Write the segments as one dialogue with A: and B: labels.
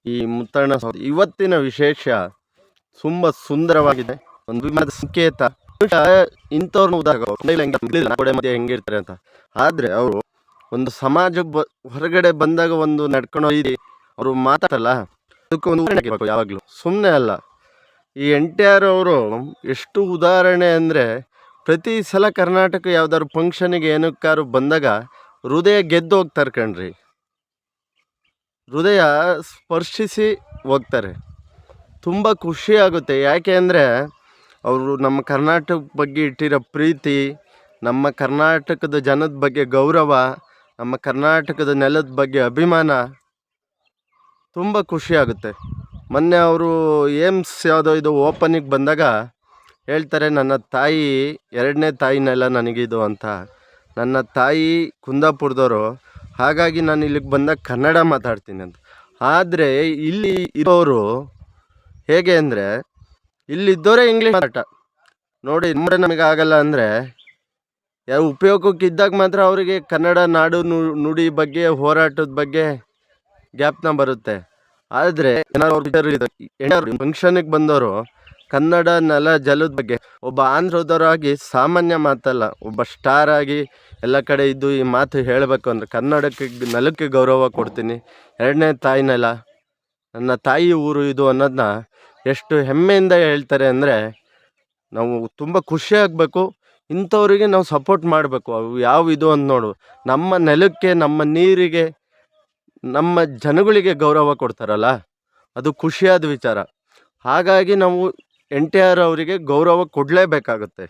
A: ಈ ಮುತ್ತಣ್ಣ ಇವತ್ತಿನ ವಿಶೇಷ ತುಂಬ ಸುಂದರವಾಗಿದೆ. ಒಂದು ವಿಮಾನದ ಸಂಕೇತ. ಇಂಥವ್ರನ್ನ ಉದಾಹರಣೆ ಮಧ್ಯೆ ಹೆಂಗಿರ್ತಾರೆ ಅಂತ. ಆದರೆ ಅವರು ಒಂದು ಸಮಾಜ ಹೊರಗಡೆ ಬಂದಾಗ ಒಂದು ನಡ್ಕೊಳ್ಳೋ ರೀತಿ ಅವರು ಮಾತಾಡಲ್ಲ, ಅದಕ್ಕೆ ಒಂದು ಉದಾಹರಣೆ ಯಾವಾಗಲೂ ಸುಮ್ಮನೆ ಅಲ್ಲ. ಈ NTR ಅವರು ಎಷ್ಟು ಉದಾಹರಣೆ ಅಂದರೆ, ಪ್ರತಿ ಸಲ ಕರ್ನಾಟಕ ಯಾವ್ದಾದ್ರು ಫಂಕ್ಷನಿಗೆ ಏನಕ್ಕಾದ್ರು ಬಂದಾಗ ಹೃದಯ ಗೆದ್ದು ಹೋಗ್ತಾರೆ ಕಣ್ರಿ. ಹೃದಯ ಸ್ಪರ್ಶಿಸಿ ಹೋಗ್ತಾರೆ. ತುಂಬ ಖುಷಿ ಆಗುತ್ತೆ. ಯಾಕೆ ಅಂದರೆ ಅವರು ನಮ್ಮ ಕರ್ನಾಟಕದ ಬಗ್ಗೆ ಇಟ್ಟಿರೋ ಪ್ರೀತಿ, ನಮ್ಮ ಕರ್ನಾಟಕದ ಜನದ ಬಗ್ಗೆ ಗೌರವ, ನಮ್ಮ ಕರ್ನಾಟಕದ ನೆಲದ ಬಗ್ಗೆ ಅಭಿಮಾನ ತುಂಬ ಖುಷಿ ಆಗುತ್ತೆ. ಮೊನ್ನೆ ಅವರು ಏಮ್ಸ್ ಯಾವುದೋ ಇದು ಓಪನಿಗೆ ಬಂದಾಗ ಹೇಳ್ತಾರೆ, ನನ್ನ ತಾಯಿ ಎರಡನೇ ತಾಯಿ ನೆಲ ನನಗಿದು ಅಂತ. ನನ್ನ ತಾಯಿ ಕುಂದಾಪುರದವರು, ಹಾಗಾಗಿ ನಾನು ಇಲ್ಲಿಗೆ ಬಂದಾಗ ಕನ್ನಡ ಮಾತಾಡ್ತೀನಿ ಅಂತ. ಆದರೆ ಇಲ್ಲಿ ಇರೋರು ಹೇಗೆ ಅಂದರೆ, ಇಲ್ಲಿದ್ದವರೇ ಇಂಗ್ಲೀಷ್ ನೋಡಿ. ನಮಗೆ ಆಗಲ್ಲ ಅಂದರೆ ಯಾವ ಉಪಯೋಗಕ್ಕೆ ಇದ್ದಾಗ ಮಾತ್ರ ಅವರಿಗೆ ಕನ್ನಡ ನಾಡು ನುಡಿ ಬಗ್ಗೆ, ಹೋರಾಟದ ಬಗ್ಗೆ ಜ್ಞಾಪನ ಬರುತ್ತೆ. ಆದರೆ ಏನಾದ್ರು ಫಂಕ್ಷನಿಗೆ ಬಂದವರು ಕನ್ನಡ ನೆಲ ಜಲದ ಬಗ್ಗೆ, ಒಬ್ಬ ಆಂಧ್ರದವರಾಗಿ ಸಾಮಾನ್ಯ ಮಾತಲ್ಲ, ಒಬ್ಬ ಸ್ಟಾರ್ ಆಗಿ ಎಲ್ಲ ಕಡೆ ಇದ್ದು ಈ ಮಾತು ಹೇಳಬೇಕು ಅಂದರೆ ಕನ್ನಡಕ್ಕೆ ನೆಲಕ್ಕೆ ಗೌರವ ಕೊಡ್ತೀನಿ, ಎರಡನೇ ತಾಯಿ ನೆಲ, ನನ್ನ ತಾಯಿ ಊರು ಇದು ಅನ್ನೋದನ್ನ ಎಷ್ಟು ಹೆಮ್ಮೆಯಿಂದ ಹೇಳ್ತಾರೆ ಅಂದರೆ ನಾವು ತುಂಬ ಖುಷಿ ಆಗಬೇಕು. ಇಂಥವ್ರಿಗೆ ನಾವು ಸಪೋರ್ಟ್ ಮಾಡಬೇಕು. ಅವು ಯಾವ ಇದು ಅಂತ ನೋಡು, ನಮ್ಮ ನೆಲಕ್ಕೆ, ನಮ್ಮ ನೀರಿಗೆ, ನಮ್ಮ ಜನಗಳಿಗೆ ಗೌರವ ಕೊಡ್ತಾರಲ್ಲ, ಅದು ಖುಷಿಯಾದ ವಿಚಾರ. ಹಾಗಾಗಿ ನಾವು NTR ಅವರಿಗೆ ಗೌರವ ಕೊಡಲೇಬೇಕಾಗುತ್ತೆ.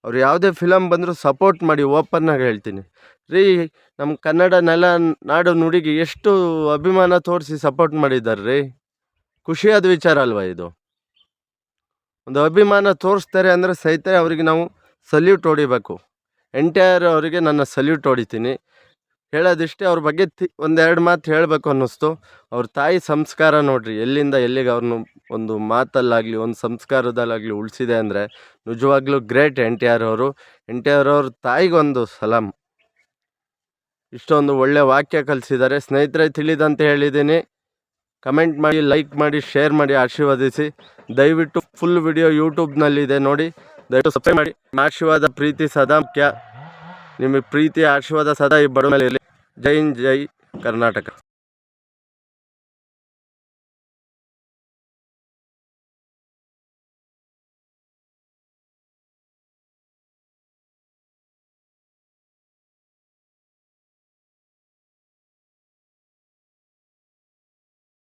A: ಅವ್ರು ಯಾವುದೇ ಫಿಲಮ್ ಬಂದರೂ ಸಪೋರ್ಟ್ ಮಾಡಿ, ಓಪನ್ನಾಗಿ ಹೇಳ್ತೀನಿ ರೀ. ನಮ್ಮ ಕನ್ನಡ ನೆಲ ನಾಡು ನುಡಿಗೆ ಎಷ್ಟು ಅಭಿಮಾನ ತೋರಿಸಿ ಸಪೋರ್ಟ್ ಮಾಡಿದ್ದಾರೆ ರೀ. ಖುಷಿಯಾದ ವಿಚಾರ ಅಲ್ವಾ ಇದು? ಒಂದು ಅಭಿಮಾನ ತೋರಿಸ್ತಾರೆ ಅಂದರೆ ಸಹಿತ ಅವರಿಗೆ ನಾವು ಸಲ್ಯೂಟ್ ಹೊಡಿಬೇಕು. NTR ಅವರಿಗೆ ನನ್ನ ಸಲ್ಯೂಟ್ ಹೊಡಿತೀನಿ. ಹೇಳೋದಿಷ್ಟೇ. ಅವ್ರ ಬಗ್ಗೆ ಒಂದೆರಡು ಮಾತು ಹೇಳಬೇಕು ಅನ್ನಿಸ್ತು. ಅವ್ರ ತಾಯಿ ಸಂಸ್ಕಾರ ನೋಡ್ರಿ, ಎಲ್ಲಿಂದ ಎಲ್ಲಿಗೆ ಅವ್ರನ್ನ ಒಂದು ಮಾತಲ್ಲಾಗಲಿ ಒಂದು ಸಂಸ್ಕಾರದಲ್ಲಾಗಲಿ ಉಳಿಸಿದೆ ಅಂದರೆ ನಿಜವಾಗ್ಲೂ ಗ್ರೇಟ್ NTR ಅವರು. NTR ಅವ್ರ ತಾಯಿಗೊಂದು ಸಲಾಮ್. ಇಷ್ಟೊಂದು ಒಳ್ಳೆ ವಾಕ್ಯ ಕಲಿಸಿದ್ದಾರೆ. ಸ್ನೇಹಿತರೆ, ತಿಳಿದಂತೆ ಹೇಳಿದ್ದೀನಿ. ಕಮೆಂಟ್ ಮಾಡಿ, ಲೈಕ್ ಮಾಡಿ, ಶೇರ್ ಮಾಡಿ, ಆಶೀರ್ವದಿಸಿ. ದಯವಿಟ್ಟು ಫುಲ್ ವಿಡಿಯೋ ಯೂಟ್ಯೂಬ್ನಲ್ಲಿದೆ ನೋಡಿ, ದಯವಿಟ್ಟು ಸಬ್ಸ್ಕ್ರೈಬ್ ಮಾಡಿ. ಆಶೀರ್ವಾದ, ಪ್ರೀತಿ ಸದಾ ಮುಖ್ಯ. ನಿಮಗೆ ಪ್ರೀತಿ ಆಶೀರ್ವಾದ ಸದಾ ಈ ಬಡ ಮೇಲೆ ಇರಲಿ. ಜೈ ಹಿಂದ್, ಜೈ ಕರ್ನಾಟಕ.